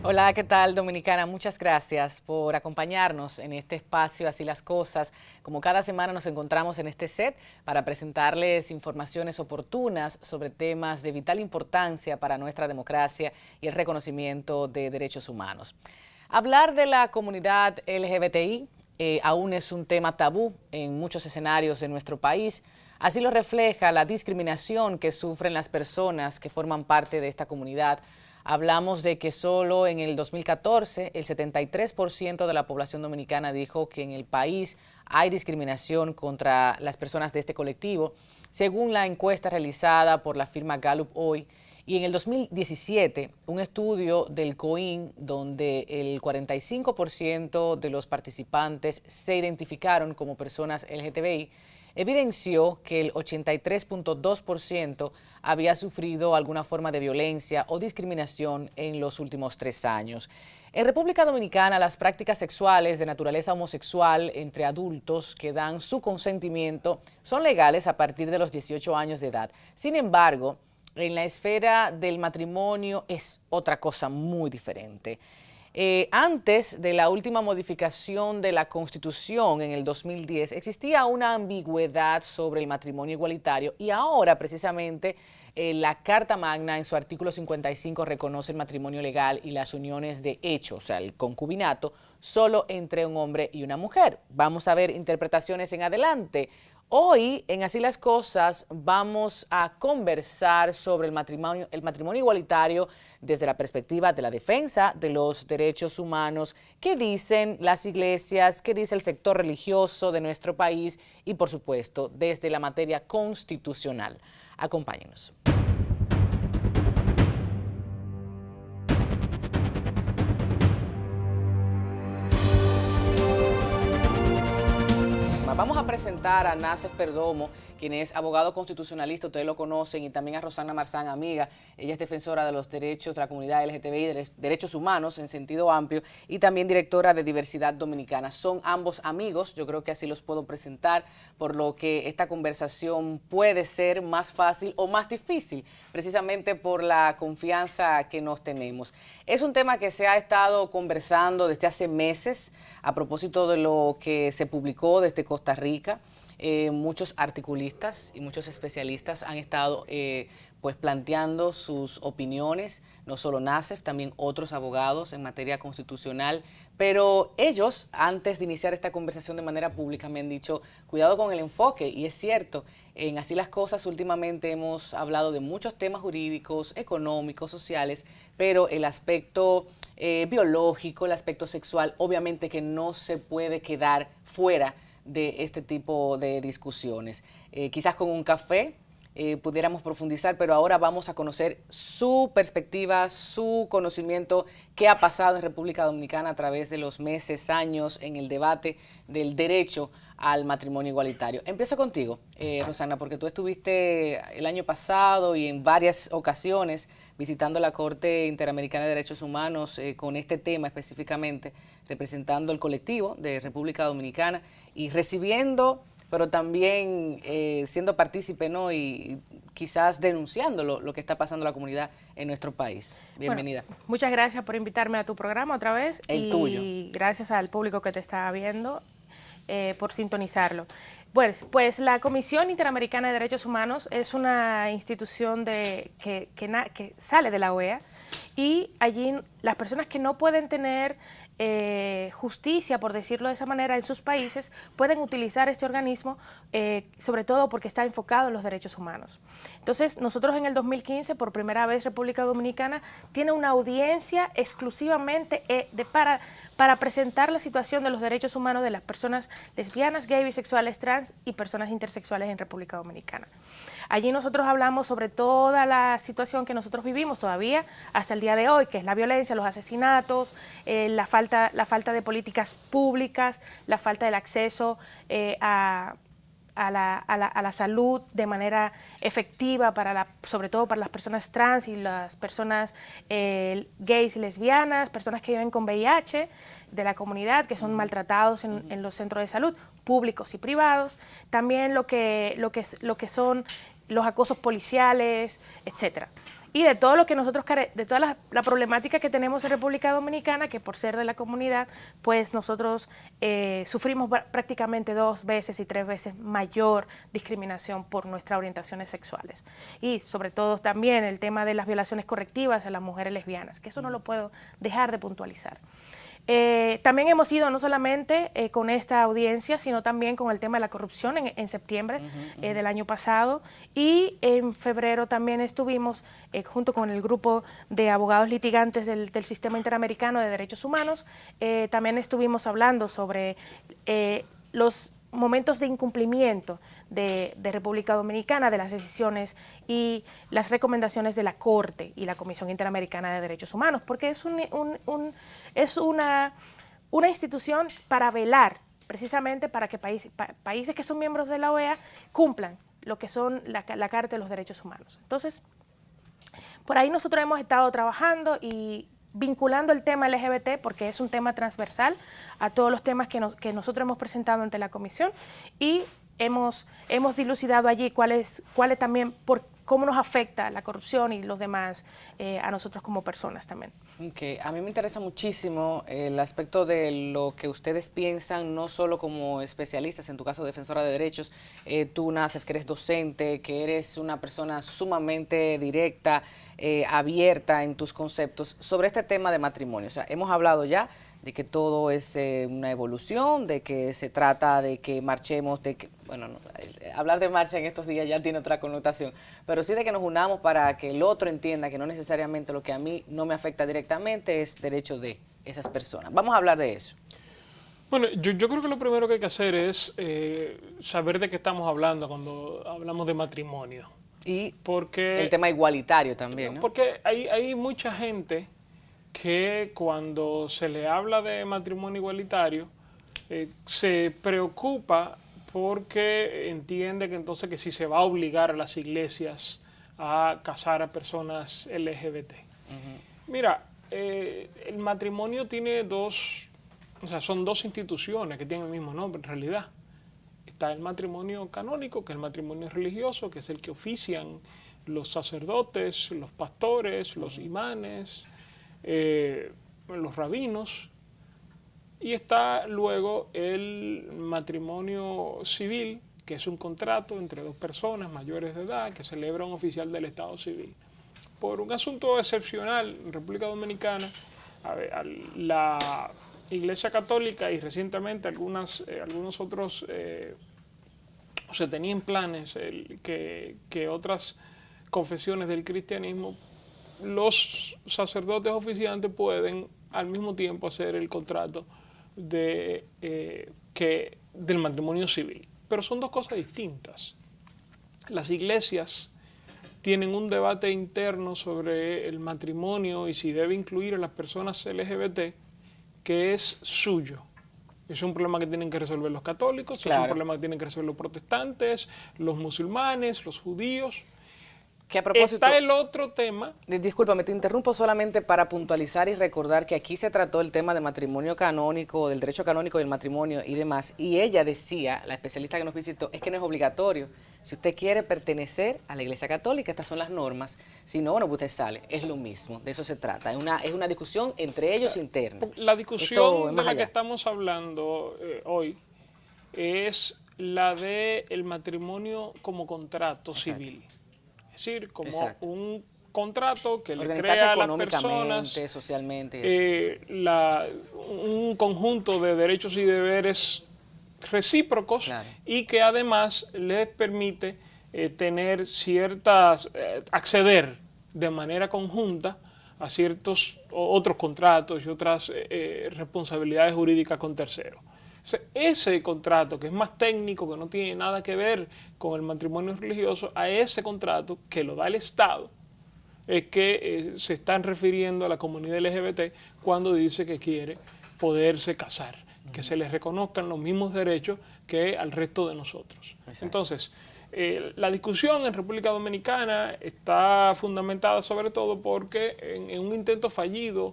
Hola, ¿qué tal, Dominicana? Muchas gracias por acompañarnos en este espacio Así las Cosas. Como cada semana nos encontramos en este set para presentarles informaciones oportunas sobre temas de vital importancia para nuestra democracia y el reconocimiento de derechos humanos. Hablar de la comunidad LGBTI aún es un tema tabú en muchos escenarios de nuestro país. Así lo refleja la discriminación que sufren las personas que forman parte de esta comunidad. Hablamos de que solo en el 2014 el 73% de la población dominicana dijo que en el país hay discriminación contra las personas de este colectivo, según la encuesta realizada por la firma Gallup hoy. Y en el 2017, un estudio del COIN, donde el 45% de los participantes se identificaron como personas LGTBI, evidenció que el 83.2% había sufrido alguna forma de violencia o discriminación en los últimos 3 años. En República Dominicana, las prácticas sexuales de naturaleza homosexual entre adultos que dan su consentimiento son legales a partir de los 18 años de edad. Sin embargo, en la esfera del matrimonio es otra cosa muy diferente. Antes de la última modificación de la Constitución en el 2010, existía una ambigüedad sobre el matrimonio igualitario y ahora precisamente la Carta Magna en su artículo 55 reconoce el matrimonio legal y las uniones de hecho, o sea, el concubinato, solo entre un hombre y una mujer. Vamos a ver interpretaciones en adelante. Hoy, en Así las Cosas, vamos a conversar sobre el matrimonio igualitario desde la perspectiva de la defensa de los derechos humanos, qué dicen las iglesias, qué dice el sector religioso de nuestro país y, por supuesto, desde la materia constitucional. Acompáñenos. Vamos a presentar a Nacef Perdomo, quien es abogado constitucionalista, ustedes lo conocen, y también a Rosana Marzán, amiga. Ella es defensora de los derechos de la comunidad LGTBI, de derechos humanos en sentido amplio, y también directora de Diversidad Dominicana. Son ambos amigos, yo creo que así los puedo presentar, por lo que esta conversación puede ser más fácil o más difícil, precisamente por la confianza que nos tenemos. Es un tema que se ha estado conversando desde hace meses, a propósito de lo que se publicó desde Costa Rica. Muchos articulistas y muchos especialistas han estado pues planteando sus opiniones, no solo Nacef, también otros abogados en materia constitucional, pero ellos, antes de iniciar esta conversación de manera pública, me han dicho, cuidado con el enfoque, y es cierto, en Así las Cosas últimamente hemos hablado de muchos temas jurídicos, económicos, sociales, pero el aspecto biológico, el aspecto sexual, obviamente que no se puede quedar fuera de este tipo de discusiones. Quizás con un café pudiéramos profundizar, pero ahora vamos a conocer su perspectiva, su conocimiento, qué ha pasado en República Dominicana a través de los meses, años, en el debate del derecho al matrimonio igualitario. Empiezo contigo, Rosana, porque tú estuviste el año pasado y en varias ocasiones visitando la Corte Interamericana de Derechos Humanos con este tema específicamente, representando el colectivo de República Dominicana y recibiendo, pero también siendo partícipe, ¿no? Y quizás denunciando lo que está pasando en la comunidad en nuestro país. Bienvenida. Bueno, muchas gracias por invitarme a tu programa otra vez. El tuyo. Y gracias al público que te está viendo por sintonizarlo. Pues la Comisión Interamericana de Derechos Humanos es una institución que sale de la OEA, y allí las personas que no pueden tener justicia, por decirlo de esa manera, en sus países, pueden utilizar este organismo, sobre todo porque está enfocado en los derechos humanos. Entonces, nosotros en el 2015, por primera vez, República Dominicana tiene una audiencia exclusivamente para presentar la situación de los derechos humanos de las personas lesbianas, gay, bisexuales, trans y personas intersexuales en República Dominicana. Allí nosotros hablamos sobre toda la situación que nosotros vivimos todavía hasta el día de hoy, que es la violencia, los asesinatos, la falta de políticas públicas, la falta del acceso a la salud de manera efectiva, sobre todo para las personas trans y las personas gays y lesbianas, personas que viven con VIH de la comunidad, que son maltratados en los centros de salud públicos y privados. También lo que son los acosos policiales, etcétera. y de todo lo que nosotros, de toda la problemática que tenemos en República Dominicana, que por ser de la comunidad, pues nosotros sufrimos prácticamente 2 veces y 3 veces mayor discriminación por nuestras orientaciones sexuales. Y sobre todo también el tema de las violaciones correctivas a las mujeres lesbianas, que eso no lo puedo dejar de puntualizar. También hemos ido no solamente con esta audiencia, sino también con el tema de la corrupción en septiembre del año pasado, y en febrero también estuvimos junto con el grupo de abogados litigantes del Sistema Interamericano de Derechos Humanos, también estuvimos hablando sobre los momentos de incumplimiento de República Dominicana, de las decisiones y las recomendaciones de la Corte y la Comisión Interamericana de Derechos Humanos, porque es una institución para velar precisamente para que países que son miembros de la OEA cumplan lo que son la Carta de los Derechos Humanos. Entonces, por ahí nosotros hemos estado trabajando y vinculando el tema LGBT, porque es un tema transversal a todos los temas que nosotros hemos presentado ante la Comisión, y hemos dilucidado allí cuáles también, cómo nos afecta la corrupción y los demás a nosotros como personas también. Okay. A mí me interesa muchísimo el aspecto de lo que ustedes piensan, no solo como especialistas, en tu caso defensora de derechos, tú, Nacef, que eres docente, que eres una persona sumamente directa, abierta en tus conceptos, sobre este tema de matrimonio. O sea, hemos hablado ya de que todo es una evolución, de que se trata de que marchemos, de que, bueno, no, hablar de marcha en estos días ya tiene otra connotación, pero sí de que nos unamos para que el otro entienda que no necesariamente lo que a mí no me afecta directamente es derecho de esas personas. Vamos a hablar de eso. Bueno, yo creo que lo primero que hay que hacer es saber de qué estamos hablando cuando hablamos de matrimonio. Y porque el tema igualitario también, ¿no? Porque hay mucha gente que cuando se le habla de matrimonio igualitario se preocupa porque entiende que entonces que si se va a obligar a las iglesias a casar a personas LGBT. Mira, el matrimonio tiene son dos instituciones que tienen el mismo nombre en realidad. Está el matrimonio canónico, que es el matrimonio religioso, que es el que ofician los sacerdotes, los pastores, los imanes, los rabinos, y está luego el matrimonio civil, que es un contrato entre 2 personas mayores de edad que celebra un oficial del Estado civil. Por un asunto excepcional en República Dominicana, la Iglesia Católica y recientemente algunos otros se tenían planes que otras confesiones del cristianismo, los sacerdotes oficiantes pueden al mismo tiempo hacer el contrato del matrimonio civil. Pero son 2 cosas distintas. Las iglesias tienen un debate interno sobre el matrimonio y si debe incluir a las personas LGBT, que es suyo. Es un problema que tienen que resolver los católicos, claro. Es un problema que tienen que resolver los protestantes, los musulmanes, los judíos. Que a propósito, está el otro tema. Discúlpame, te interrumpo solamente para puntualizar y recordar que aquí se trató el tema de matrimonio canónico, del derecho canónico del matrimonio y demás. Y ella decía, la especialista que nos visitó, es que no es obligatorio. Si usted quiere pertenecer a la Iglesia Católica, estas son las normas. Si no, bueno, usted sale. Es lo mismo, de eso se trata. Es una discusión entre ellos interna. La discusión de la que estamos hablando hoy es la del matrimonio como contrato civil. Es decir, como un contrato que le crea a las personas socialmente, un conjunto de derechos y deberes recíprocos, claro. Y que además les permite tener acceder de manera conjunta a ciertos otros contratos y otras responsabilidades jurídicas con terceros. Ese contrato, que es más técnico, que no tiene nada que ver con el matrimonio religioso, a ese contrato que lo da el Estado, es que se están refiriendo a la comunidad LGBT cuando dice que quiere poderse casar, que se les reconozcan los mismos derechos que al resto de nosotros. Exacto. Entonces, la discusión en República Dominicana está fundamentada sobre todo porque en un intento fallido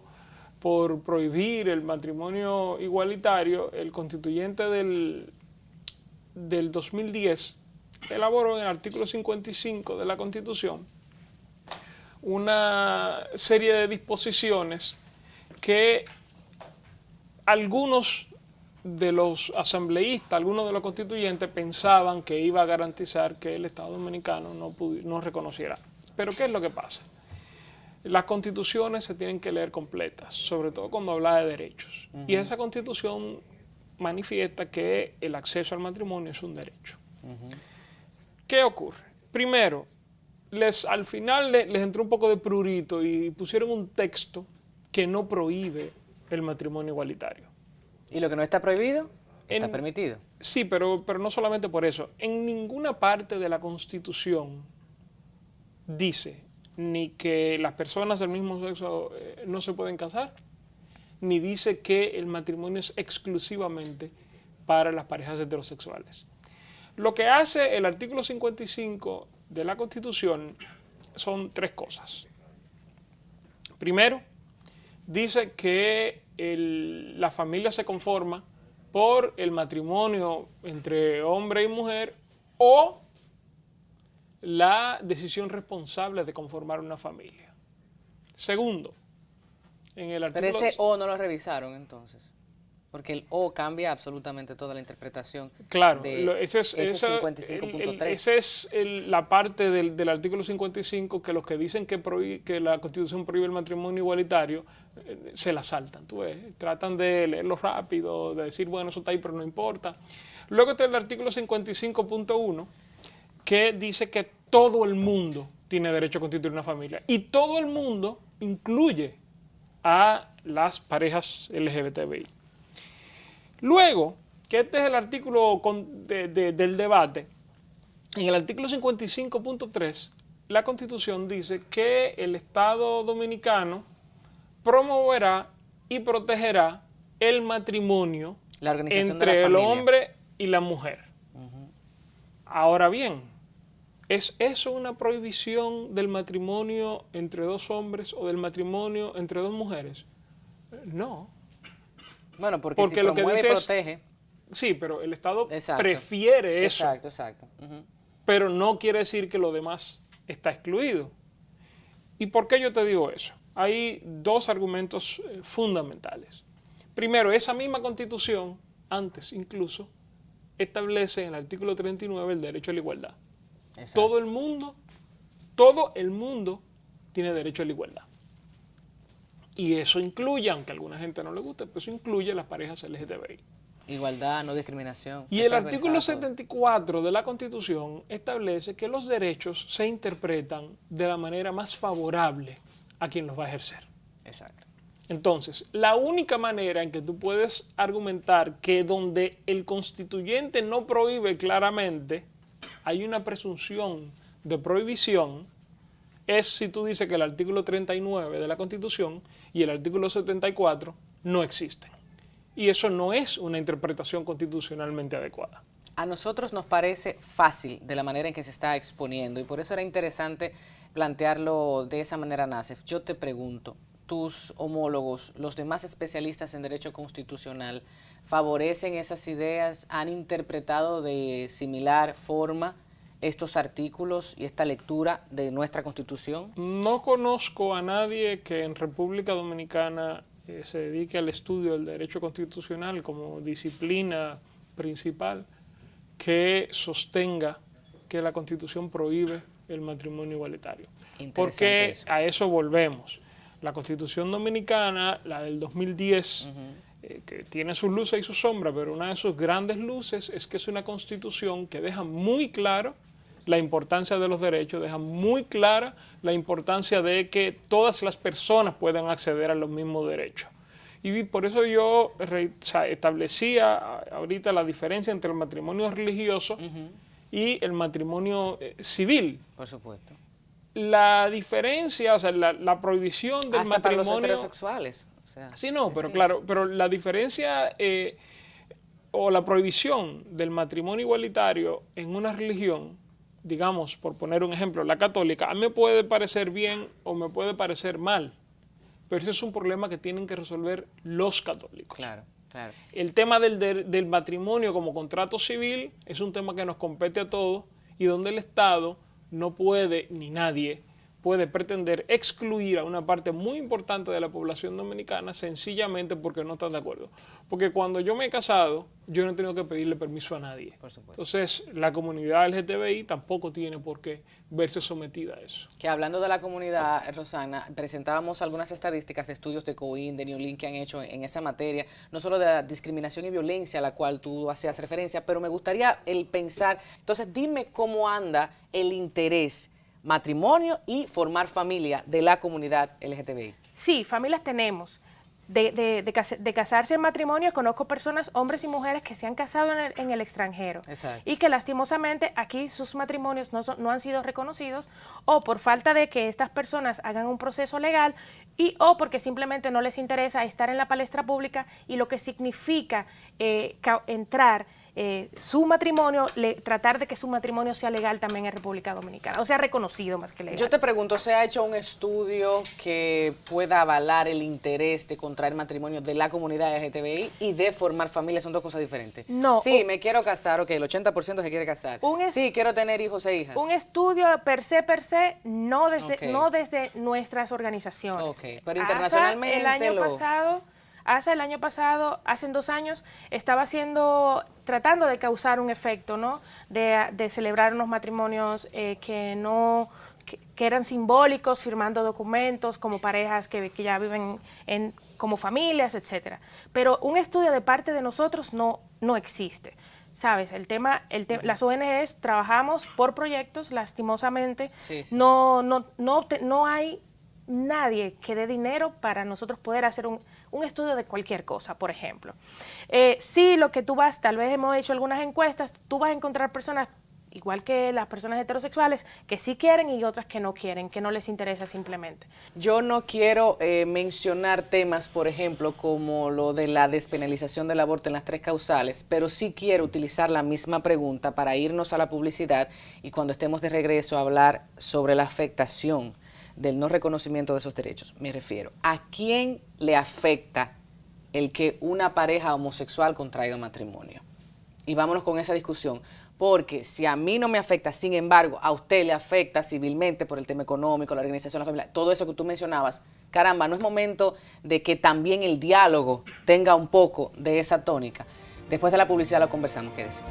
por prohibir el matrimonio igualitario, el constituyente del 2010 elaboró en el artículo 55 de la Constitución una serie de disposiciones que algunos de los asambleístas, algunos de los constituyentes pensaban que iba a garantizar que el Estado dominicano no reconociera. Pero ¿qué es lo que pasa? Las constituciones se tienen que leer completas, sobre todo cuando habla de derechos. Y esa constitución manifiesta que el acceso al matrimonio es un derecho. ¿Qué ocurre? Primero, al final les entró un poco de prurito y pusieron un texto que no prohíbe el matrimonio igualitario. ¿Y lo que no está prohibido está permitido? Sí, pero no solamente por eso. En ninguna parte de la Constitución dice ni que las personas del mismo sexo no se pueden casar, ni dice que el matrimonio es exclusivamente para las parejas heterosexuales. Lo que hace el artículo 55 de la Constitución son tres cosas. Primero, dice que la familia se conforma por el matrimonio entre hombre y mujer o la decisión responsable de conformar una familia. Segundo, en el artículo... Pero ese O no lo revisaron entonces, porque el O cambia absolutamente toda la interpretación. Claro, de esa es 55.3. la parte del artículo 55 que los que dicen que la Constitución prohíbe el matrimonio igualitario se la saltan, tú ves, tratan de leerlo rápido, de decir, bueno, eso está ahí, pero no importa. Luego está el artículo 55.1 que dice que todo el mundo tiene derecho a constituir una familia y todo el mundo incluye a las parejas LGBTI. Luego, que este es el artículo del debate, en el artículo 55.3, la Constitución dice que el Estado dominicano promoverá y protegerá el matrimonio entre el hombre y la mujer. Ahora bien, ¿es eso una prohibición del matrimonio entre dos hombres o del matrimonio entre dos mujeres? No. Bueno, porque si promueve, lo que dice protege. Sí, pero el Estado Exacto. prefiere eso. Exacto. Pero no quiere decir que lo demás está excluido. ¿Y por qué yo te digo eso? Hay dos argumentos fundamentales. Primero, esa misma Constitución, antes incluso, establece en el artículo 39 el derecho a la igualdad. Exacto. Todo el mundo tiene derecho a la igualdad. Y eso incluye, aunque a alguna gente no le guste, pero eso incluye las parejas LGTBI. Igualdad, no discriminación. Y el artículo 74 de la Constitución establece que los derechos se interpretan de la manera más favorable a quien los va a ejercer. Exacto. Entonces, la única manera en que tú puedes argumentar que donde el constituyente no prohíbe claramente, hay una presunción de prohibición, es si tú dices que el artículo 39 de la Constitución y el artículo 74 no existen. Y eso no es una interpretación constitucionalmente adecuada. A nosotros nos parece fácil de la manera en que se está exponiendo y por eso era interesante plantearlo de esa manera, Nassef. Yo te pregunto, tus homólogos, los demás especialistas en derecho constitucional, ¿favorecen esas ideas? ¿Han interpretado de similar forma estos artículos y esta lectura de nuestra Constitución? No conozco a nadie que en República Dominicana se dedique al estudio del derecho constitucional como disciplina principal que sostenga que la Constitución prohíbe el matrimonio igualitario. Porque eso. A eso volvemos. La Constitución Dominicana, la del 2010, que tiene sus luces y sus sombras, pero una de sus grandes luces es que es una Constitución que deja muy claro la importancia de los derechos, deja muy clara la importancia de que todas las personas puedan acceder a los mismos derechos. Y por eso yo establecía ahorita la diferencia entre el matrimonio religioso y el matrimonio civil. Por supuesto. La diferencia, o sea, la prohibición del hasta matrimonio... para los heterosexuales. O sea, sí, no, pero claro, pero la diferencia o la prohibición del matrimonio igualitario en una religión, digamos, por poner un ejemplo, la católica, a mí me puede parecer bien o me puede parecer mal, pero ese es un problema que tienen que resolver los católicos. Claro. El tema del matrimonio como contrato civil es un tema que nos compete a todos y donde el Estado no puede, ni nadie, puede pretender excluir a una parte muy importante de la población dominicana sencillamente porque no están de acuerdo. Porque cuando yo me he casado, yo no he tenido que pedirle permiso a nadie. Por supuesto. Entonces, la comunidad LGTBI tampoco tiene por qué verse sometida a eso. Que hablando de la comunidad, Rosana, presentábamos algunas estadísticas de estudios de COIN, de New Link que han hecho en esa materia, no solo de la discriminación y violencia a la cual tú hacías referencia, pero me gustaría el pensar, entonces dime cómo anda el interés matrimonio y formar familia de la comunidad LGTBI. Sí, familias tenemos. De casarse en matrimonio, conozco personas, hombres y mujeres, que se han casado en el extranjero. Exacto. Y que lastimosamente aquí sus matrimonios no han sido reconocidos, o por falta de que estas personas hagan un proceso legal, o porque simplemente no les interesa estar en la palestra pública y lo que significa entrar su matrimonio, tratar de que su matrimonio sea legal también en República Dominicana, o sea, reconocido más que legal. Yo te pregunto, ¿se ha hecho un estudio que pueda avalar el interés de contraer matrimonio de la comunidad LGTBI y de formar familia? Son dos cosas diferentes. No. Sí, me quiero casar, ok, el 80% se quiere casar. Sí, quiero tener hijos e hijas. Un estudio per se, no desde nuestras organizaciones. Ok, pero internacionalmente Hace el año pasado, hace 2 años, estaba tratando de causar un efecto, ¿no? De celebrar unos matrimonios que eran simbólicos, firmando documentos como parejas que ya viven como familias, etcétera. Pero un estudio de parte de nosotros no existe. ¿Sabes? Las ONGs trabajamos por proyectos, lastimosamente. Sí, sí. No hay nadie que dé dinero para nosotros poder hacer un estudio de cualquier cosa, por ejemplo. Sí, tal vez hemos hecho algunas encuestas, tú vas a encontrar personas, igual que las personas heterosexuales, que sí quieren y otras que no quieren, que no les interesa simplemente. Yo no quiero mencionar temas, por ejemplo, como lo de la despenalización del aborto en las 3 causales, pero sí quiero utilizar la misma pregunta para irnos a la publicidad y cuando estemos de regreso a hablar sobre la afectación del no reconocimiento de esos derechos. Me refiero, ¿a quién le afecta el que una pareja homosexual contraiga matrimonio? Y vámonos con esa discusión, porque si a mí no me afecta, sin embargo, a usted le afecta civilmente por el tema económico, la organización de la familia, todo eso que tú mencionabas, caramba, ¿no es momento de que también el diálogo tenga un poco de esa tónica? Después de la publicidad lo conversamos, ¿qué decir?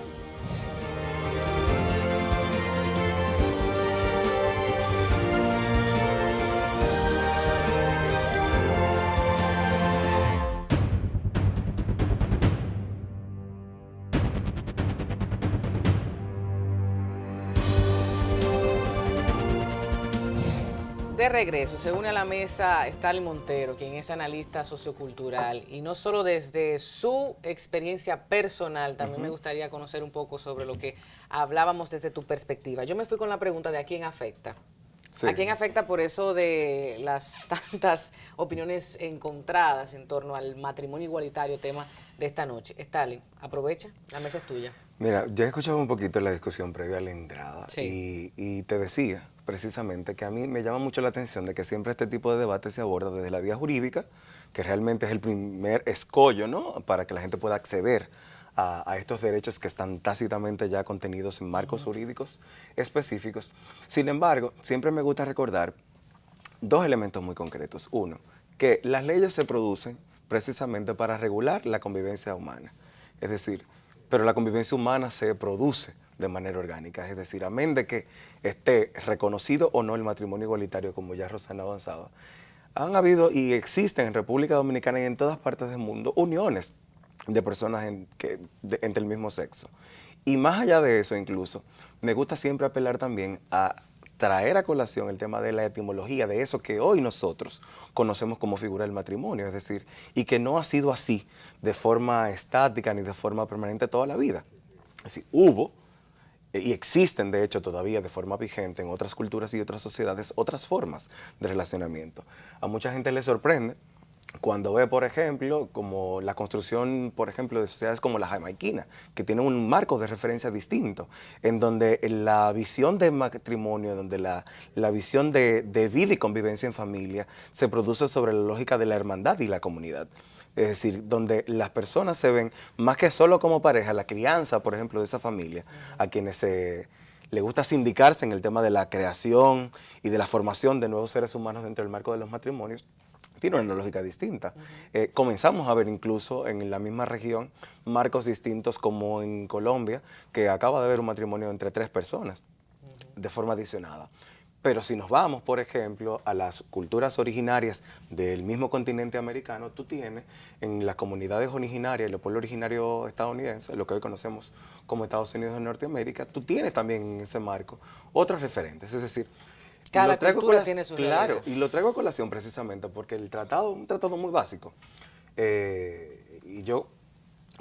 De regreso, se une a la mesa Starling Montero, quien es analista sociocultural, y no solo desde su experiencia personal, también me gustaría conocer un poco sobre lo que hablábamos desde tu perspectiva. Yo me fui con la pregunta de a quién afecta. Sí. ¿A quién afecta por eso de las tantas opiniones encontradas en torno al matrimonio igualitario, tema de esta noche? Starling, aprovecha, la mesa es tuya. Mira, ya he escuchado un poquito la discusión previa a la entrada, sí. y te decía precisamente que a mí me llama mucho la atención de que siempre este tipo de debate se aborda desde la vía jurídica, que realmente es el primer escollo, ¿no?, para que la gente pueda acceder a estos derechos que están tácitamente ya contenidos en marcos jurídicos específicos. Sin embargo, siempre me gusta recordar 2 elementos muy concretos. Uno, que las leyes se producen precisamente para regular la convivencia humana. Es decir, pero la convivencia humana se produce de manera orgánica, es decir, amén de que esté reconocido o no el matrimonio igualitario, como ya Rosana avanzaba, han habido y existen en República Dominicana y en todas partes del mundo uniones de personas entre el mismo sexo. Y más allá de eso incluso, me gusta siempre apelar también a traer a colación el tema de la etimología de eso que hoy nosotros conocemos como figura del matrimonio, es decir, y que no ha sido así de forma estática ni de forma permanente toda la vida. Es decir, hubo y existen de hecho todavía de forma vigente en otras culturas y otras sociedades otras formas de relacionamiento. A mucha gente le sorprende cuando ve, por ejemplo, como la construcción, por ejemplo, de sociedades como la jamaiquina, que tienen un marco de referencia distinto, en donde la visión de matrimonio, donde la visión de vida y convivencia en familia se produce sobre la lógica de la hermandad y la comunidad. Es decir, donde las personas se ven más que solo como pareja, la crianza, por ejemplo, de esa familia, a quienes se le gusta sindicarse en el tema de la creación y de la formación de nuevos seres humanos dentro del marco de los matrimonios, tiene una lógica distinta. Comenzamos a ver incluso en la misma región marcos distintos como en Colombia, que acaba de haber un matrimonio entre 3 personas de forma adicionada. Pero si nos vamos, por ejemplo, a las culturas originarias del mismo continente americano, tú tienes en las comunidades originarias, los pueblos originarios estadounidenses, lo que hoy conocemos como Estados Unidos de Norteamérica, tú tienes también en ese marco otros referentes. Es decir, cada cultura tiene sus claro, realidades. y lo traigo a colación precisamente porque el tratado, un tratado muy básico, y yo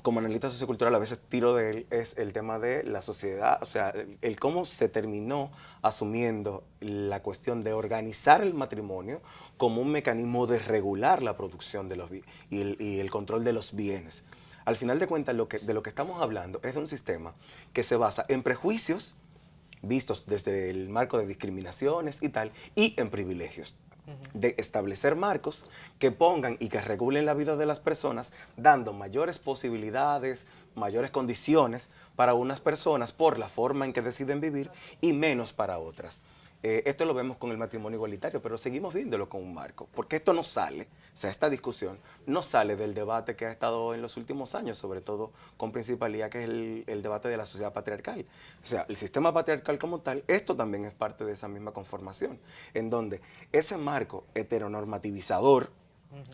como analista sociocultural a veces tiro de él, es el tema de la sociedad, o sea, el cómo se terminó asumiendo la cuestión de organizar el matrimonio como un mecanismo de regular la producción de los y el control de los bienes. Al final de cuentas, de lo que estamos hablando es de un sistema que se basa en prejuicios vistos desde el marco de discriminaciones y tal, y en privilegios. De establecer marcos que pongan y que regulen la vida de las personas, dando mayores posibilidades, mayores condiciones para unas personas por la forma en que deciden vivir y menos para otras. Esto lo vemos con el matrimonio igualitario, pero seguimos viéndolo con un marco, porque esto no sale, o sea, esta discusión no sale del debate que ha estado en los últimos años, sobre todo con principalidad, que es el debate de la sociedad patriarcal. O sea, el sistema patriarcal como tal, esto también es parte de esa misma conformación, en donde ese marco heteronormativizador,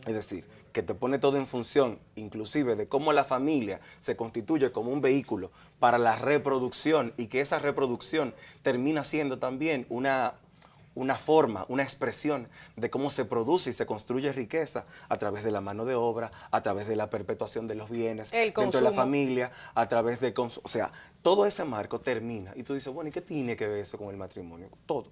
es decir, que te pone todo en función, inclusive de cómo la familia se constituye como un vehículo para la reproducción y que esa reproducción termina siendo también una forma, una expresión de cómo se produce y se construye riqueza a través de la mano de obra, a través de la perpetuación de los bienes dentro de la familia, a través de... O sea, todo ese marco termina. Y tú dices, bueno, ¿y qué tiene que ver eso con el matrimonio? Todo.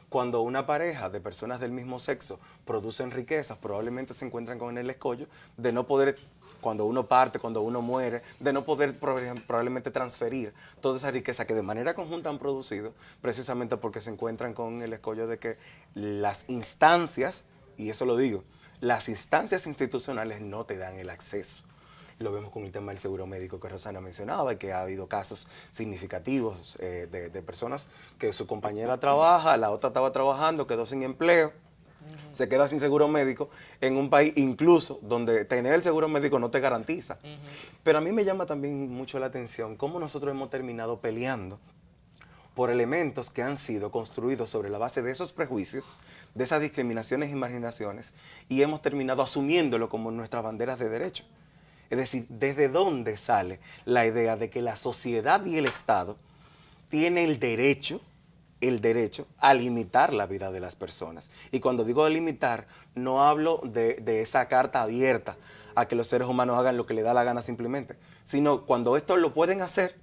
Cuando una pareja de personas del mismo sexo producen riquezas, probablemente se encuentran con el escollo de no poder, cuando uno parte, cuando uno muere, de no poder probablemente transferir toda esa riqueza que de manera conjunta han producido, precisamente porque se encuentran con el escollo de que las instancias, y eso lo digo, las instancias institucionales no te dan el acceso. Lo vemos con el tema del seguro médico que Rosana mencionaba, y que ha habido casos significativos de personas que su compañera trabaja, la otra estaba trabajando, quedó sin empleo, se queda sin seguro médico en un país incluso donde tener el seguro médico no te garantiza. Pero a mí me llama también mucho la atención cómo nosotros hemos terminado peleando por elementos que han sido construidos sobre la base de esos prejuicios, de esas discriminaciones y marginaciones, y hemos terminado asumiéndolo como nuestras banderas de derecho. Es decir, ¿desde dónde sale la idea de que la sociedad y el Estado tienen el derecho a limitar la vida de las personas? Y cuando digo limitar, no hablo de esa carta abierta a que los seres humanos hagan lo que les da la gana simplemente, sino cuando esto lo pueden hacer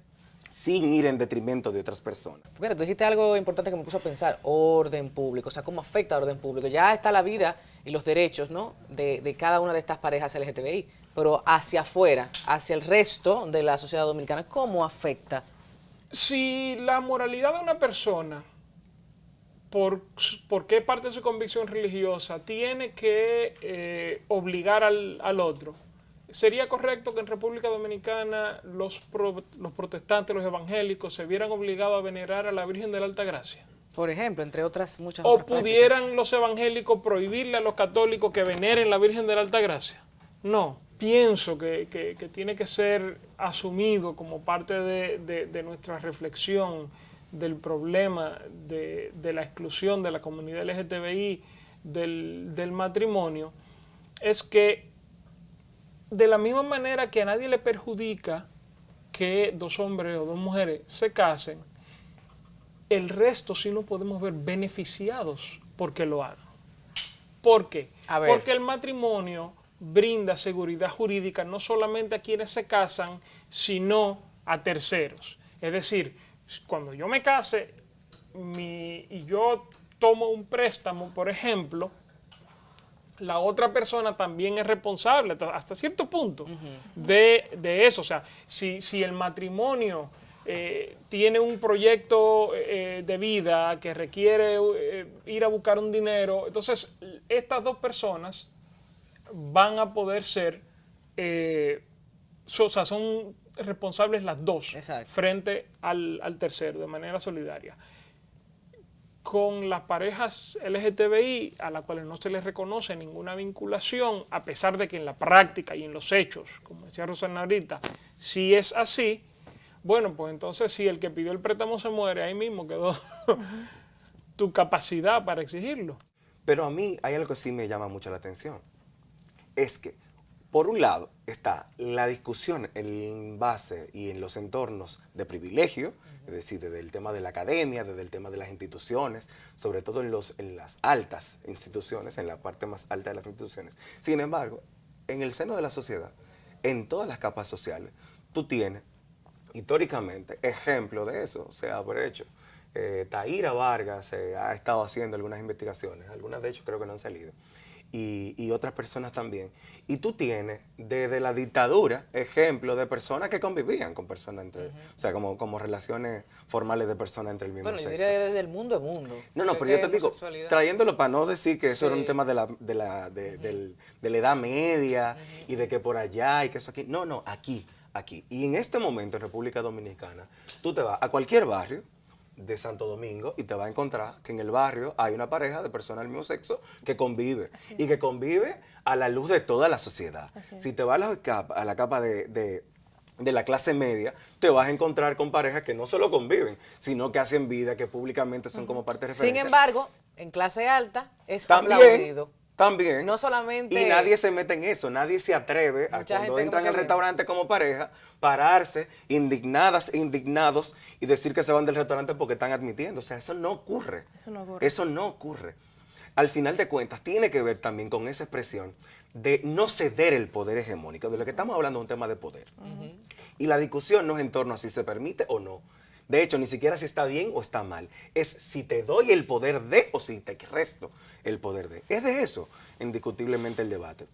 sin ir en detrimento de otras personas. Mira, tú dijiste algo importante que me puso a pensar, orden público, o sea, cómo afecta al orden público. Ya está la vida y los derechos, ¿no?, de cada una de estas parejas LGTBI, pero hacia afuera, hacia el resto de la sociedad dominicana, ¿cómo afecta? Si la moralidad de una persona, por qué parte de su convicción religiosa, tiene que obligar al otro, ¿sería correcto que en República Dominicana los protestantes, los evangélicos, se vieran obligados a venerar a la Virgen de la Altagracia? Por ejemplo, entre otras muchas ¿O otras pudieran prácticas. los evangélicos prohibirle a los católicos que veneren la Virgen de la Altagracia? No, pienso que tiene que ser asumido como parte de nuestra reflexión del problema de la exclusión de la comunidad LGTBI del matrimonio, es que de la misma manera que a nadie le perjudica que 2 hombres o 2 mujeres se casen, el resto sí nos podemos ver beneficiados porque lo hagan. ¿Por qué? Porque el matrimonio brinda seguridad jurídica no solamente a quienes se casan, sino a terceros. Es decir, cuando yo me case y yo tomo un préstamo, por ejemplo, la otra persona también es responsable hasta cierto punto de eso. O sea, si el matrimonio tiene un proyecto de vida que requiere ir a buscar un dinero, entonces estas 2 personas van a poder ser, o sea, son responsables las dos. Exacto. Frente al tercero, de manera solidaria. Con las parejas LGTBI, a las cuales no se les reconoce ninguna vinculación, a pesar de que en la práctica y en los hechos, como decía Rosana ahorita, sí es así, bueno, pues entonces si el que pidió el préstamo se muere, ahí mismo quedó tu capacidad para exigirlo. Pero a mí hay algo que sí me llama mucho la atención. Es que, por un lado, está la discusión en base y en los entornos de privilegio, es decir, desde el tema de la academia, desde el tema de las instituciones, sobre todo en las altas instituciones, en la parte más alta de las instituciones. Sin embargo, en el seno de la sociedad, en todas las capas sociales, tú tienes, históricamente, ejemplo de eso, o sea, por hecho. Taíra Vargas ha estado haciendo algunas investigaciones, algunas de hecho creo que no han salido, y otras personas también. Y tú tienes desde la dictadura ejemplos de personas que convivían con personas entre, o sea, como relaciones formales de personas entre el mismo Bueno, yo sexo. diría desde el mundo a mundo. No, Porque pero yo te es digo, homosexualidad. trayéndolo para no decir que eso Sí. era un tema de la edad media y de que por allá y que eso aquí. No, aquí. Y en este momento en República Dominicana, tú te vas a cualquier barrio de Santo Domingo y te vas a encontrar que en el barrio hay una pareja de personas del mismo sexo que convive y que convive a la luz de toda la sociedad. Si te vas a la capa de la clase media, te vas a encontrar con parejas que no solo conviven, sino que hacen vida, que públicamente son como parte de referencia. Sin embargo, en clase alta es También, aplaudido. también. No solamente... Y nadie se mete en eso, nadie se atreve a Mucha cuando gente entran como al que- restaurante como pareja, pararse indignadas e indignados y decir que se van del restaurante porque están admitiendo. O sea, eso no ocurre. Eso no ocurre. Eso no ocurre. Al final de cuentas, tiene que ver también con esa expresión de no ceder el poder hegemónico. De lo que estamos hablando es un tema de poder. Y la discusión no es en torno a si se permite o no. De hecho, ni siquiera si está bien o está mal. Es si te doy el poder de o si te resto el poder de. Es de eso, indiscutiblemente, el debate.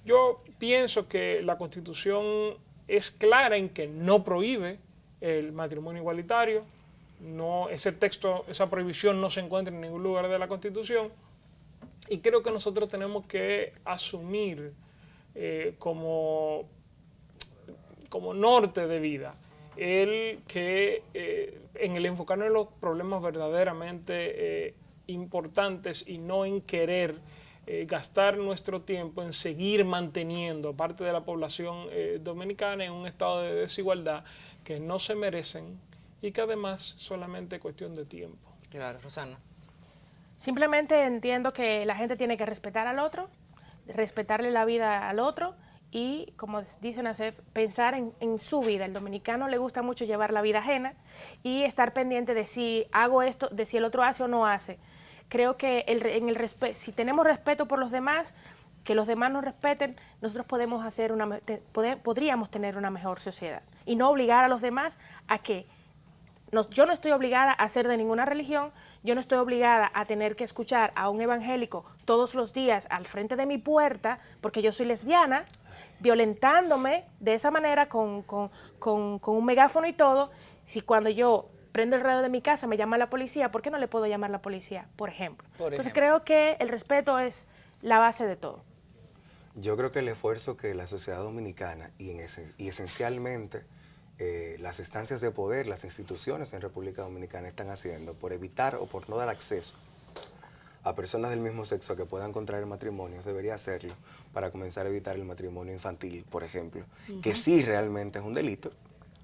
Yo pienso que la Constitución es clara en que no prohíbe el matrimonio igualitario. No, ese texto, esa prohibición no se encuentra en ningún lugar de la Constitución. Y creo que nosotros tenemos que asumir como norte de vida el que en el enfocarnos en los problemas verdaderamente importantes y no en querer gastar nuestro tiempo en seguir manteniendo parte de la población dominicana en un estado de desigualdad que no se merecen y que además solamente es cuestión de tiempo. Claro, Rosana. Simplemente entiendo que la gente tiene que respetar al otro, respetarle la vida al otro y, como dice Nacef, pensar en su vida. El dominicano le gusta mucho llevar la vida ajena y estar pendiente de si hago esto, de si el otro hace o no hace. Creo que si tenemos respeto por los demás, que los demás nos respeten, nosotros podríamos tener una mejor sociedad y no obligar a los demás a que yo no estoy obligada a ser de ninguna religión, yo no estoy obligada a tener que escuchar a un evangélico todos los días al frente de mi puerta porque yo soy lesbiana, violentándome de esa manera con un megáfono y todo. Si cuando yo prendo el radio de mi casa me llama la policía, ¿por qué no le puedo llamar la policía, por ejemplo? Entonces creo que el respeto es la base de todo. Yo creo que el esfuerzo que la sociedad dominicana y esencialmente las instancias de poder, las instituciones en República Dominicana están haciendo por evitar o por no dar acceso a personas del mismo sexo que puedan contraer matrimonios, debería hacerlo para comenzar a evitar el matrimonio infantil, por ejemplo, que sí realmente es un delito.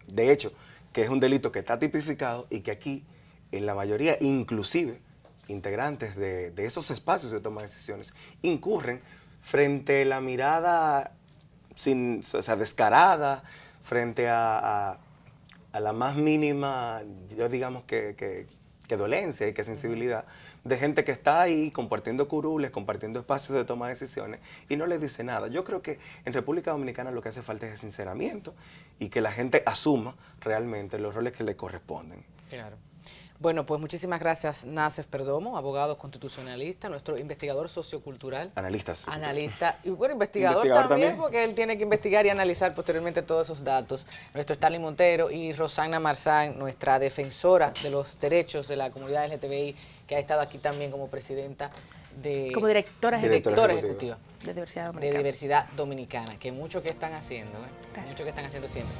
De hecho, que es un delito que está tipificado y que aquí, en la mayoría, inclusive, integrantes de esos espacios de toma de decisiones, incurren frente a la mirada descarada, frente a la más mínima, yo digamos que dolencia y que sensibilidad de gente que está ahí compartiendo curules, compartiendo espacios de toma de decisiones y no les dice nada. Yo creo que en República Dominicana lo que hace falta es sinceramiento y que la gente asuma realmente los roles que le corresponden. Claro. Bueno, pues muchísimas gracias, Nacef Perdomo, abogado constitucionalista, nuestro investigador sociocultural. Analista y bueno, investigador también, porque él tiene que investigar y analizar posteriormente todos esos datos. Nuestro Stanley Montero y Rosana Marzán, nuestra defensora de los derechos de la comunidad LGTBI, que ha estado aquí también como presidenta como directora ejecutiva de Diversidad Dominicana, que mucho que están haciendo, mucho que están haciendo siempre.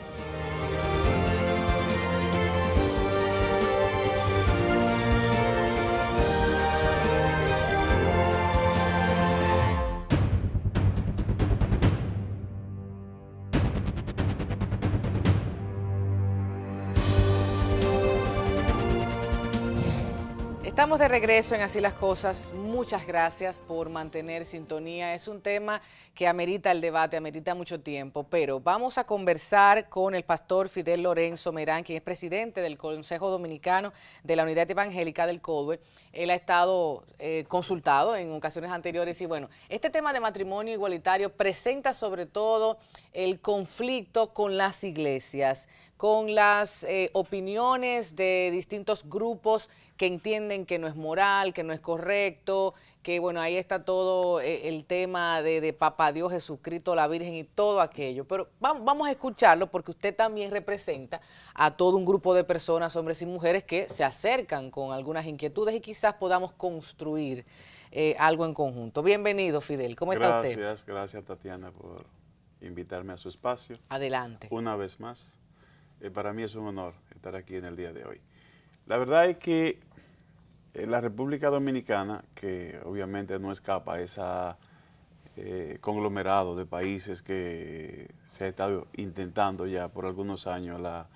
Estamos de regreso en Así las Cosas. Muchas gracias por mantener sintonía. Es un tema que amerita el debate, amerita mucho tiempo, pero vamos a conversar con el pastor Fidel Lorenzo Merán, quien es presidente del Consejo Dominicano de la Unidad Evangélica del Coldwell. Él ha estado consultado en ocasiones anteriores y bueno, este tema de matrimonio igualitario presenta sobre todo el conflicto con las iglesias, con las opiniones de distintos grupos que entienden que no es moral, que no es correcto, que bueno, ahí está todo el tema de Papá Dios, Jesucristo, la Virgen y todo aquello. Pero vamos a escucharlo porque usted también representa a todo un grupo de personas, hombres y mujeres, que se acercan con algunas inquietudes y quizás podamos construir algo en conjunto. Bienvenido, Fidel. ¿Cómo está usted? Gracias, Tatiana, por invitarme a su espacio. Adelante. Una vez más. Para mí es un honor estar aquí en el día de hoy. La verdad es que la República Dominicana, que obviamente no escapa a ese conglomerado de países que se ha estado intentando ya por algunos años la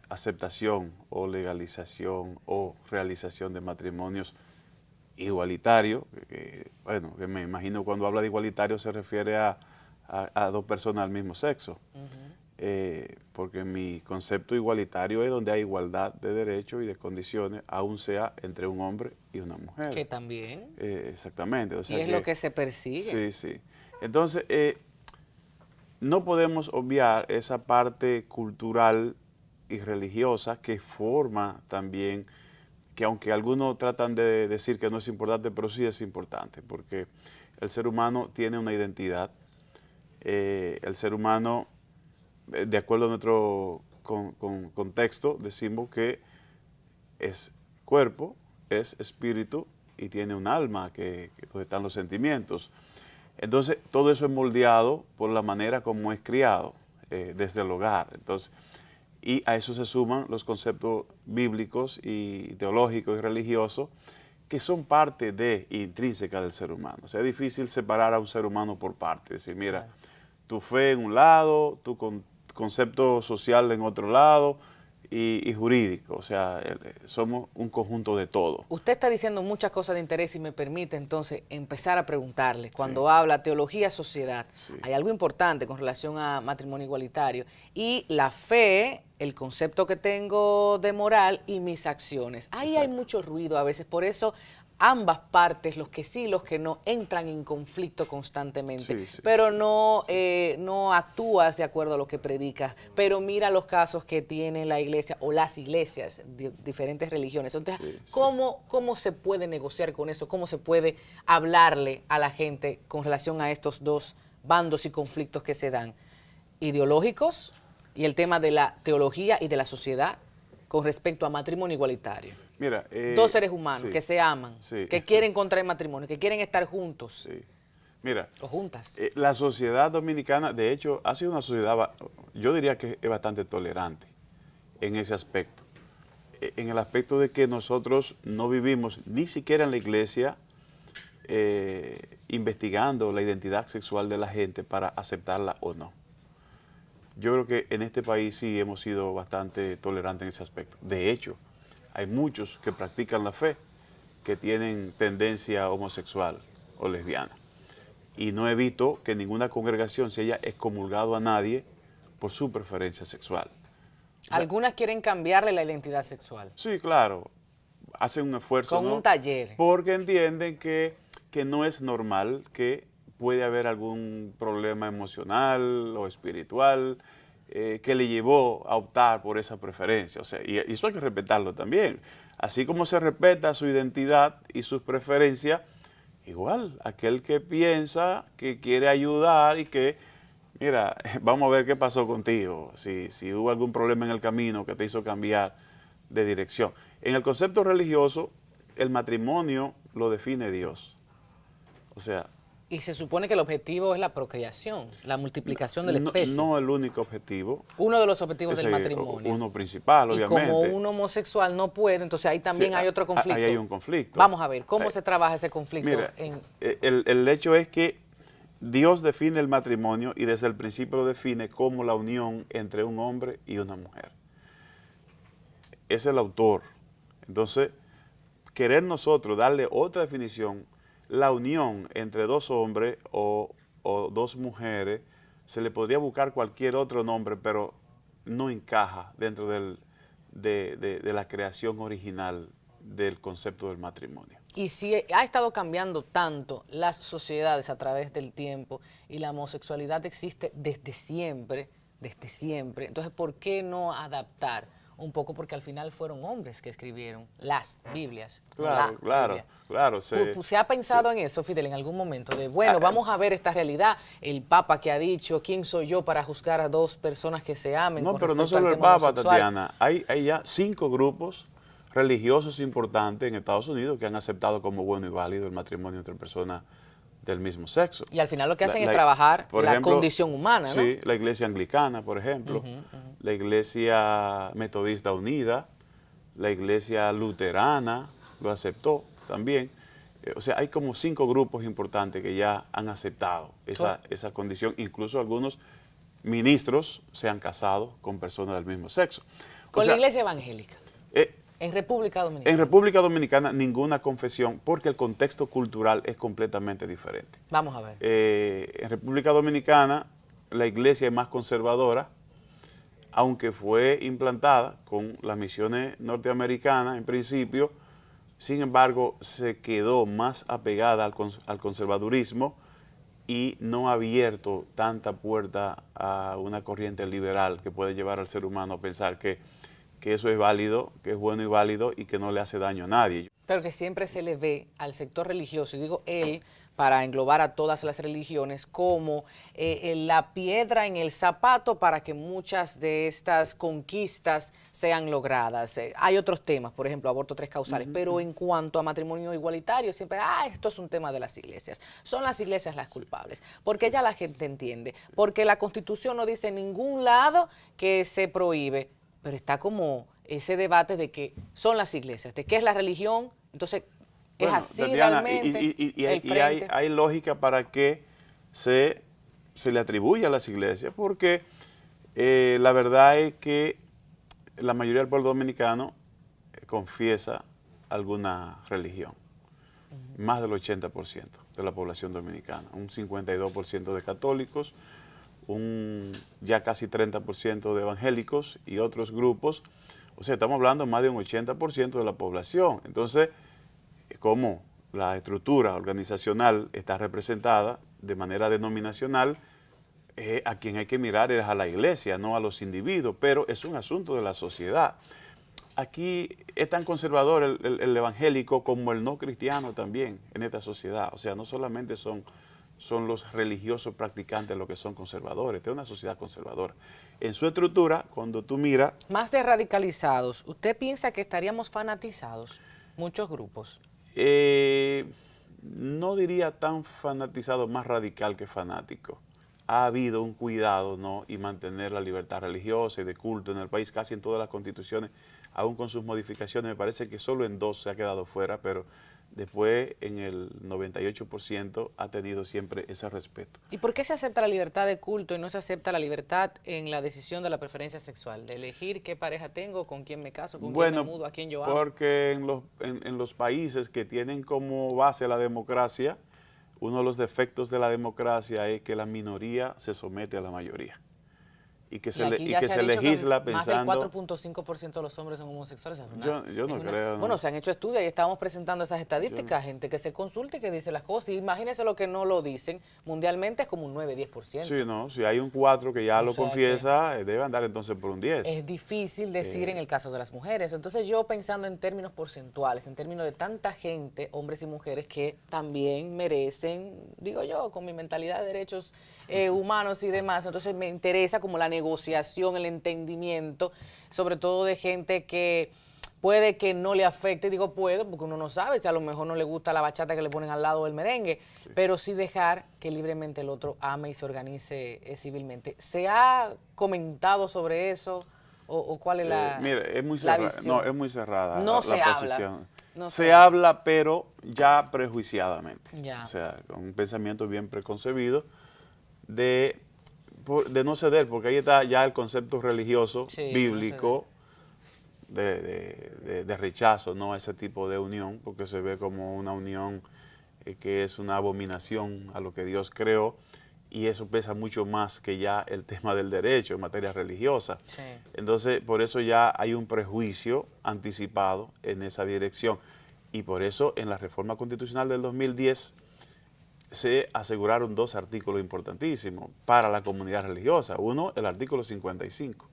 aceptación o legalización o realización de matrimonios igualitarios, bueno, que me imagino cuando habla de igualitario se refiere a dos personas del mismo sexo. Porque mi concepto igualitario es donde hay igualdad de derechos y de condiciones, aún sea entre un hombre y una mujer. Que también. Exactamente. O sea y es lo que se persigue. Sí, sí. Entonces, no podemos obviar esa parte cultural y religiosa que forma también, que aunque algunos tratan de decir que no es importante, pero sí es importante, porque el ser humano tiene una identidad. El ser humano, de acuerdo a nuestro contexto, decimos que es cuerpo, es espíritu y tiene un alma, donde están los sentimientos. Entonces, todo eso es moldeado por la manera como es criado desde el hogar. Entonces, y a eso se suman los conceptos bíblicos y teológicos y religiosos que son parte intrínseca del ser humano. O sea, es difícil separar a un ser humano por partes. Decir, mira, tu fe en un lado, tu concepto social en otro lado y jurídico. O sea, somos un conjunto de todo. Usted está diciendo muchas cosas de interés y me permite entonces empezar a preguntarle. Cuando habla teología, sociedad, hay algo importante con relación a matrimonio igualitario y la fe, el concepto que tengo de moral y mis acciones. Ahí hay mucho ruido a veces, por eso ambas partes, los que sí, los que no, entran en conflicto constantemente, pero no actúas de acuerdo a lo que predicas, pero mira los casos que tiene la iglesia o las iglesias de diferentes religiones. Entonces, ¿cómo se puede negociar con eso? ¿Cómo se puede hablarle a la gente con relación a estos dos bandos y conflictos que se dan? Ideológicos y el tema de la teología y de la sociedad con respecto a matrimonio igualitario. Mira, dos seres humanos que se aman, que quieren contraer matrimonio, que quieren estar juntos. Mira, o juntas. La sociedad dominicana, de hecho, ha sido una sociedad, yo diría que es bastante tolerante en ese aspecto. En el aspecto de que nosotros no vivimos ni siquiera en la iglesia investigando la identidad sexual de la gente para aceptarla o no. Yo creo que en este país sí hemos sido bastante tolerantes en ese aspecto. De hecho, hay muchos que practican la fe que tienen tendencia homosexual o lesbiana. Y no evito que ninguna congregación se haya excomulgado a nadie por su preferencia sexual. O sea, algunas quieren cambiarle la identidad sexual. Sí, claro. Hacen un esfuerzo. Con un taller. Porque entienden que no es normal, que puede haber algún problema emocional o espiritual que le llevó a optar por esa preferencia. O sea, y eso hay que respetarlo también. Así como se respeta su identidad y sus preferencias, igual, aquel que piensa, que quiere ayudar y que, mira, vamos a ver qué pasó contigo, si hubo algún problema en el camino que te hizo cambiar de dirección. En el concepto religioso, el matrimonio lo define Dios. O sea, Y se supone que el objetivo es la procreación, la multiplicación de la especie. No el único objetivo. Uno de los objetivos del Ese, matrimonio. uno principal, y obviamente. como un homosexual no puede, entonces ahí también Sí, hay otro conflicto. Ahí hay un conflicto. Vamos a ver, ¿cómo se trabaja ese conflicto? Mira, el hecho es que Dios define el matrimonio y desde el principio lo define como la unión entre un hombre y una mujer. Es el autor. Entonces, querer nosotros darle otra definición, la unión entre dos hombres o dos mujeres, se le podría buscar cualquier otro nombre, pero no encaja dentro de la creación original del concepto del matrimonio. Y si ha estado cambiando tanto las sociedades a través del tiempo y la homosexualidad existe desde siempre, entonces ¿por qué no adaptar un poco? Porque al final fueron hombres que escribieron las Biblias. Claro, claro. ¿Se ha pensado en eso, Fidel, en algún momento? De, bueno, vamos a ver esta realidad. El Papa que ha dicho, ¿quién soy yo para juzgar a dos personas que se amen? No, pero no solo el Papa, Tatiana. Hay ya 5 grupos religiosos importantes en Estados Unidos que han aceptado como bueno y válido el matrimonio entre personas del mismo sexo. Y al final lo que hacen es trabajar por la ejemplo, condición humana, ¿no? Sí, la Iglesia Anglicana, por ejemplo, la Iglesia Metodista Unida, la Iglesia Luterana lo aceptó también. O sea, hay como 5 grupos importantes que ya han aceptado esa condición. Incluso algunos ministros se han casado con personas del mismo sexo. Con la Iglesia Evangélica. En República Dominicana. En República Dominicana ninguna confesión, porque el contexto cultural es completamente diferente. Vamos a ver. En República Dominicana la iglesia es más conservadora, aunque fue implantada con las misiones norteamericanas en principio, sin embargo se quedó más apegada al conservadurismo y no ha abierto tanta puerta a una corriente liberal que puede llevar al ser humano a pensar que eso es válido, que es bueno y válido y que no le hace daño a nadie. Pero que siempre se le ve al sector religioso, y digo él, para englobar a todas las religiones, como la piedra en el zapato para que muchas de estas conquistas sean logradas. Hay otros temas, por ejemplo, aborto 3 causales, pero en cuanto a matrimonio igualitario, siempre, esto es un tema de las iglesias. Son las iglesias las culpables, porque ya la gente entiende, porque la Constitución no dice en ningún lado que se prohíbe, pero está como ese debate de que son las iglesias, de qué es la religión, entonces es así, Tatiana, realmente. Y hay lógica para que se le atribuya a las iglesias, porque la verdad es que la mayoría del pueblo dominicano confiesa alguna religión, más del 80% de la población dominicana, un 52% de católicos, ya casi 30% de evangélicos y otros grupos. O sea, estamos hablando de más de un 80% de la población. Entonces, como la estructura organizacional está representada de manera denominacional, a quien hay que mirar es a la iglesia, no a los individuos, pero es un asunto de la sociedad. Aquí es tan conservador el evangélico como el no cristiano también en esta sociedad. O sea, no solamente son los religiosos practicantes los que son conservadores. Esta es una sociedad conservadora. En su estructura, cuando tú miras... Más de radicalizados, ¿usted piensa que estaríamos fanatizados? Muchos grupos. No diría tan fanatizado, más radical que fanático. Ha habido un cuidado, ¿no?, y mantener la libertad religiosa y de culto en el país, casi en todas las constituciones, aún con sus modificaciones. Me parece que solo en 2 se ha quedado fuera, pero después en el 98% ha tenido siempre ese respeto. ¿Y por qué se acepta la libertad de culto y no se acepta la libertad en la decisión de la preferencia sexual? De elegir qué pareja tengo, con quién me caso, con quién me mudo, a quién yo amo. Porque en los países que tienen como base la democracia, uno de los defectos de la democracia es que la minoría se somete a la mayoría. Y que se legisla pensando... Más del 4.5% de los hombres son homosexuales. Yo no creo. ¿No? Bueno, se han hecho estudios y estábamos presentando esas estadísticas, gente que se consulta y que dice las cosas. Y imagínense lo que no lo dicen. Mundialmente es como un 9-10%. Sí, no, si hay un 4 que ya lo confiesa, debe andar entonces por un 10. Es difícil decir en el caso de las mujeres. Entonces yo pensando en términos porcentuales, en términos de tanta gente, hombres y mujeres, que también merecen, digo yo, con mi mentalidad de derechos humanos y demás, entonces me interesa como la negociación, el entendimiento, sobre todo de gente que puede que no le afecte, digo puede, porque uno no sabe si a lo mejor no le gusta la bachata que le ponen al lado del merengue, pero sí dejar que libremente el otro ame y se organice civilmente. ¿Se ha comentado sobre eso o cuál es la Mire, es muy la cerrada, visión? no, es muy cerrada No la se habla. posición. No se se habla, pero ya prejuiciadamente. Ya. O sea, con un pensamiento bien preconcebido de no ceder, porque ahí está ya el concepto religioso, Sí, bíblico, de rechazo, ¿no?, a ese tipo de unión, porque se ve como una unión que es una abominación a lo que Dios creó, y eso pesa mucho más que ya el tema del derecho en materia religiosa. Sí. Entonces, por eso ya hay un prejuicio anticipado en esa dirección, y por eso en la reforma constitucional del 2010 se aseguraron 2 artículos importantísimos para la comunidad religiosa. Uno, el artículo 55,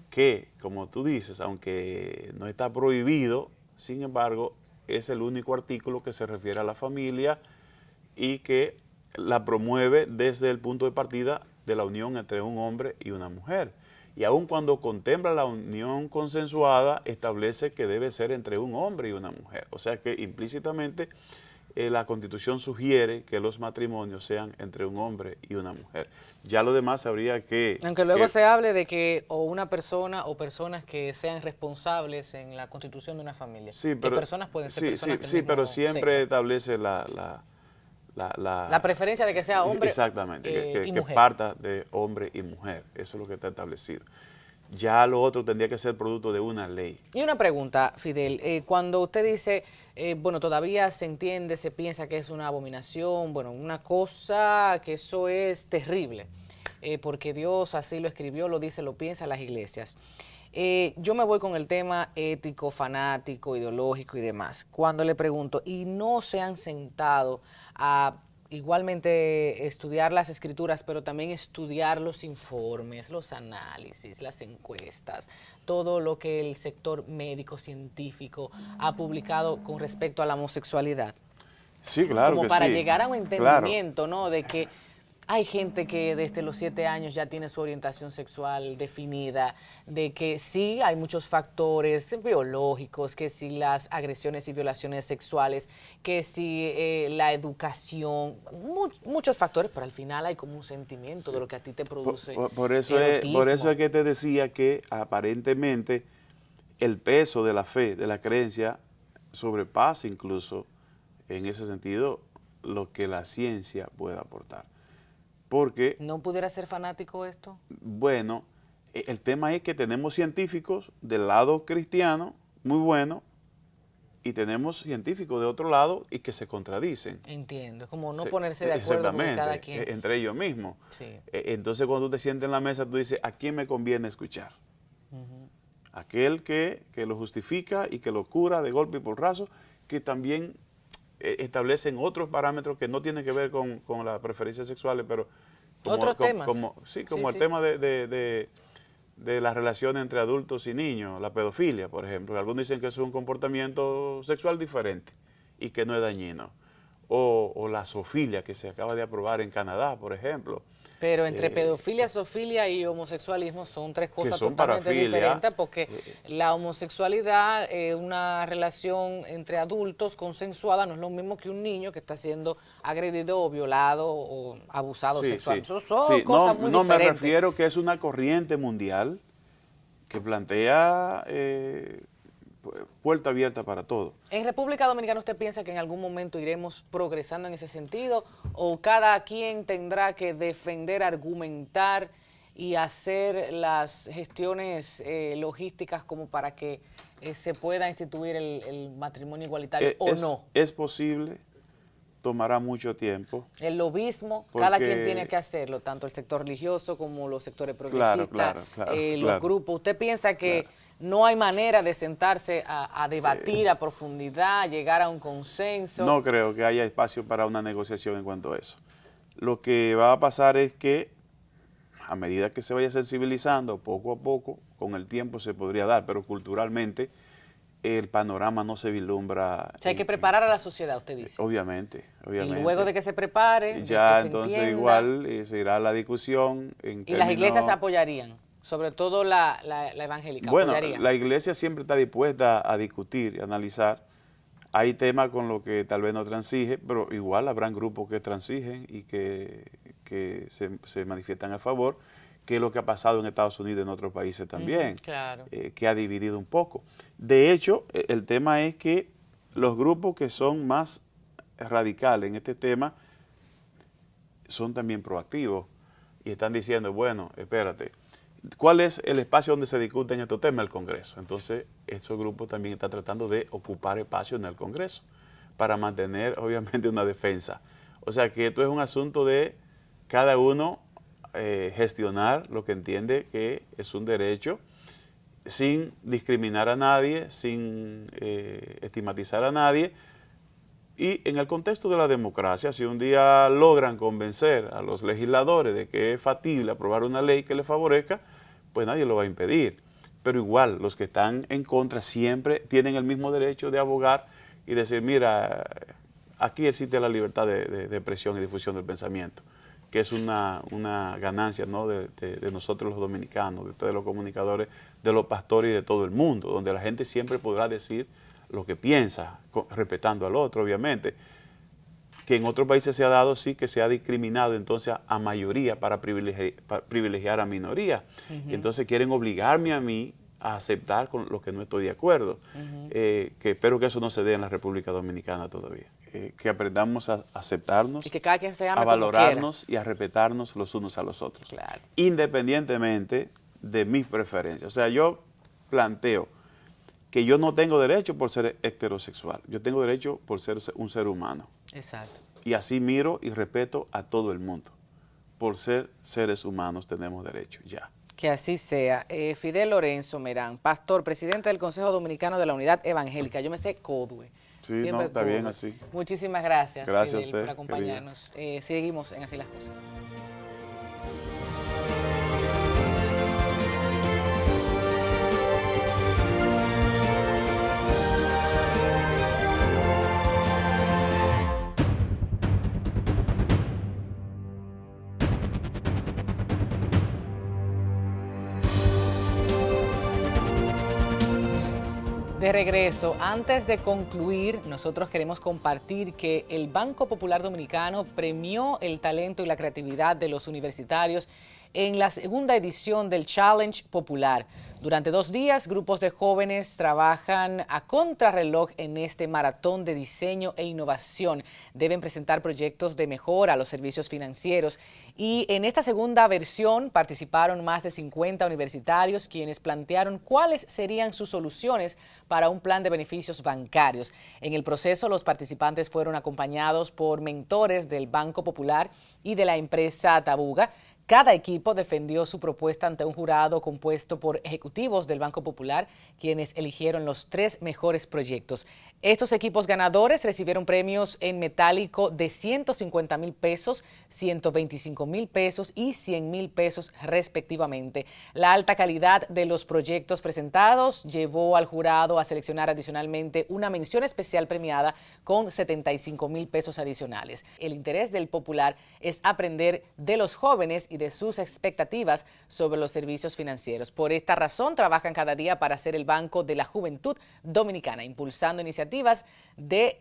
que, como tú dices, aunque no está prohibido, sin embargo, es el único artículo que se refiere a la familia y que la promueve desde el punto de partida de la unión entre un hombre y una mujer. Y aun cuando contempla la unión consensuada, establece que debe ser entre un hombre y una mujer. O sea que implícitamente la Constitución sugiere que los matrimonios sean entre un hombre y una mujer. Ya lo demás habría que... Aunque luego se hable de que o una persona o personas que sean responsables en la constitución de una familia. Sí, que pero, personas pueden ser personas del sí, mismo pero siempre sexo. establece La preferencia de que sea hombre exactamente, y que mujer. parta de hombre y mujer. Eso es lo que está establecido. Ya lo otro tendría que ser producto de una ley. Y una pregunta, Fidel. Cuando usted dice, bueno, todavía se entiende, se piensa que es una abominación, bueno, una cosa que eso es terrible, porque Dios así lo escribió, lo dice, lo piensa las iglesias. Yo me voy con el tema ético, fanático, ideológico y demás. Cuando le pregunto, ¿y no se han sentado a igualmente estudiar las escrituras, pero también estudiar los informes, los análisis, las encuestas, todo lo que el sector médico científico ha publicado con respecto a la homosexualidad? Sí, claro Como que para sí. llegar a un Claro. entendimiento, ¿no? De que hay gente que desde los 7 años ya tiene su orientación sexual definida, de que sí hay muchos factores biológicos, que sí las agresiones y violaciones sexuales, que sí la educación, muchos factores, pero al final hay como un sentimiento de lo que a ti te produce Por eso erotismo. es que te decía que aparentemente el peso de la fe, de la creencia, sobrepasa incluso en ese sentido lo que la ciencia puede aportar. Porque, ¿No pudiera ser fanático esto? bueno, el tema es que tenemos científicos del lado cristiano muy buenos y tenemos científicos de otro lado y que se contradicen. Entiendo, es como no Sí, ponerse de acuerdo con exactamente, cada quien. entre ellos mismos. Sí. Entonces cuando tú te sientes en la mesa, tú dices, ¿a quién me conviene escuchar? Aquel que lo justifica y que lo cura de golpe y porrazo, que también establecen otros parámetros que no tienen que ver con las preferencias sexuales, pero Otros temas. como el Sí. tema de la relación entre adultos y niños, la pedofilia, por ejemplo. Algunos dicen que es un comportamiento sexual diferente y que no es dañino. O la zoofilia, que se acaba de aprobar en Canadá, por ejemplo. Pero entre pedofilia, zoofilia y homosexualismo son 3 cosas son totalmente parafilia. diferentes, porque la homosexualidad es una relación entre adultos consensuada, no es lo mismo que un niño que está siendo agredido o violado o abusado sexualmente. Son cosas muy no diferentes. me refiero que es una corriente mundial que plantea puerta abierta para todo. ¿En República Dominicana usted piensa que en algún momento iremos progresando en ese sentido o cada quien tendrá que defender, argumentar y hacer las gestiones logísticas como para que se pueda instituir el matrimonio igualitario o no? Es posible, tomará mucho tiempo. El lobismo, Porque- cada quien tiene que hacerlo, tanto el sector religioso como los sectores progresistas, Claro, los claro. grupos. ¿Usted piensa que no hay manera de sentarse a debatir a profundidad, llegar a un consenso? No creo que haya espacio para una negociación en cuanto a eso. Lo que va a pasar es que a medida que se vaya sensibilizando, poco a poco, con el tiempo se podría dar, pero culturalmente el panorama no se vislumbra. O sea, hay que preparar a la sociedad, usted dice. Obviamente. Y luego de que se prepare, de ya que se entonces entienda, igual se irá la discusión en y las iglesias términos- apoyarían sobre todo la evangélica? Bueno, ¿Apoyaría? la iglesia siempre está dispuesta a discutir y analizar. Hay temas con los que tal vez no transige, pero igual habrán grupos que transigen y que se manifiestan a favor, que es lo que ha pasado en Estados Unidos y en otros países también, claro. Que ha dividido un poco. De hecho, el tema es que los grupos que son más radicales en este tema son también proactivos y están diciendo, bueno, espérate, ¿cuál es el espacio donde se discuten estos temas? El Congreso. Entonces, esos grupos también están tratando de ocupar espacio en el Congreso para mantener, obviamente, una defensa. O sea, que esto es un asunto de cada uno gestionar lo que entiende que es un derecho sin discriminar a nadie, sin estigmatizar a nadie. Y en el contexto de la democracia, si un día logran convencer a los legisladores de que es factible aprobar una ley que les favorezca, pues nadie lo va a impedir. Pero igual, los que están en contra siempre tienen el mismo derecho de abogar y decir, mira, aquí existe la libertad de expresión y difusión del pensamiento, que es una ganancia, ¿no?, de nosotros los dominicanos, de ustedes los comunicadores, de los pastores y de todo el mundo, donde la gente siempre podrá decir lo que piensa, respetando al otro, obviamente. Que en otros países se ha dado, sí, que se ha discriminado entonces a mayoría para privilegiar a minoría. Entonces quieren obligarme a mí a aceptar con lo que no estoy de acuerdo. Que espero que eso no se dé en la República Dominicana todavía. Que aprendamos a aceptarnos, Y que cada quien se ame a como valorarnos y a respetarnos los unos a los otros. Claro. Independientemente de mis preferencias. O sea, yo planteo que yo no tengo derecho por ser heterosexual. Yo tengo derecho por ser un ser humano. Exacto. Y así miro y respeto a todo el mundo. Por ser seres humanos tenemos derecho, ya. Que así sea. Fidel Lorenzo Merán, pastor, presidente del Consejo Dominicano de la Unidad Evangélica. Yo me sé CODUE. Sí, Siempre no, está CODUE. bien así. Muchísimas gracias, Gracias a Fidel, usted, por acompañarnos. Seguimos en Así las Cosas. De regreso, antes de concluir, nosotros queremos compartir que el Banco Popular Dominicano premió el talento y la creatividad de los universitarios en la segunda edición del Challenge Popular. Durante 2 días, grupos de jóvenes trabajan a contrarreloj en este maratón de diseño e innovación. Deben presentar proyectos de mejora a los servicios financieros. Y en esta segunda versión participaron más de 50 universitarios quienes plantearon cuáles serían sus soluciones para un plan de beneficios bancarios. En el proceso, los participantes fueron acompañados por mentores del Banco Popular y de la empresa Tabuga. Cada equipo defendió su propuesta ante un jurado compuesto por ejecutivos del Banco Popular, quienes eligieron los 3 mejores proyectos. Estos equipos ganadores recibieron premios en metálico de 150,000 pesos, 125,000 pesos y 100,000 pesos respectivamente. La alta calidad de los proyectos presentados llevó al jurado a seleccionar adicionalmente una mención especial premiada con 75,000 pesos adicionales. El interés del Popular es aprender de los jóvenes y de sus expectativas sobre los servicios financieros. Por esta razón, trabajan cada día para ser el banco de la juventud dominicana, impulsando iniciativas de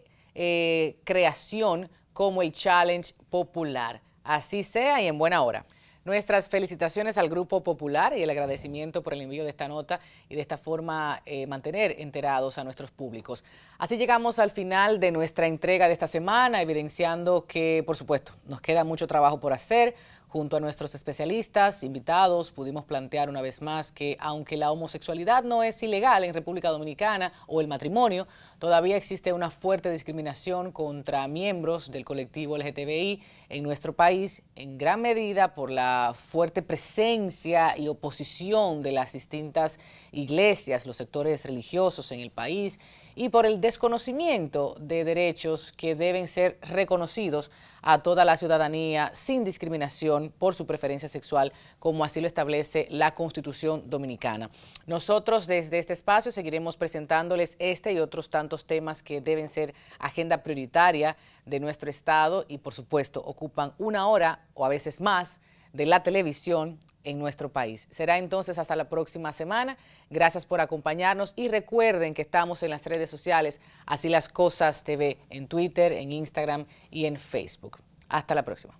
creación como el Challenge Popular. Así sea y en buena hora. Nuestras felicitaciones al Grupo Popular y el agradecimiento por el envío de esta nota y de esta forma mantener enterados a nuestros públicos. Así llegamos al final de nuestra entrega de esta semana, evidenciando que, por supuesto, nos queda mucho trabajo por hacer. Junto a nuestros especialistas, invitados, pudimos plantear una vez más que aunque la homosexualidad no es ilegal en República Dominicana o el matrimonio, todavía existe una fuerte discriminación contra miembros del colectivo LGTBI en nuestro país, en gran medida por la fuerte presencia y oposición de las distintas iglesias, los sectores religiosos en el país y por el desconocimiento de derechos que deben ser reconocidos a toda la ciudadanía sin discriminación por su preferencia sexual, como así lo establece la Constitución Dominicana. Nosotros desde este espacio seguiremos presentándoles este y otros tantos temas que deben ser agenda prioritaria de nuestro Estado y, por supuesto, ocupan 1 hora o a veces más de la televisión en nuestro país. Será entonces hasta la próxima semana. Gracias por acompañarnos y recuerden que estamos en las redes sociales Así las Cosas TV, en Twitter, en Instagram y en Facebook. Hasta la próxima.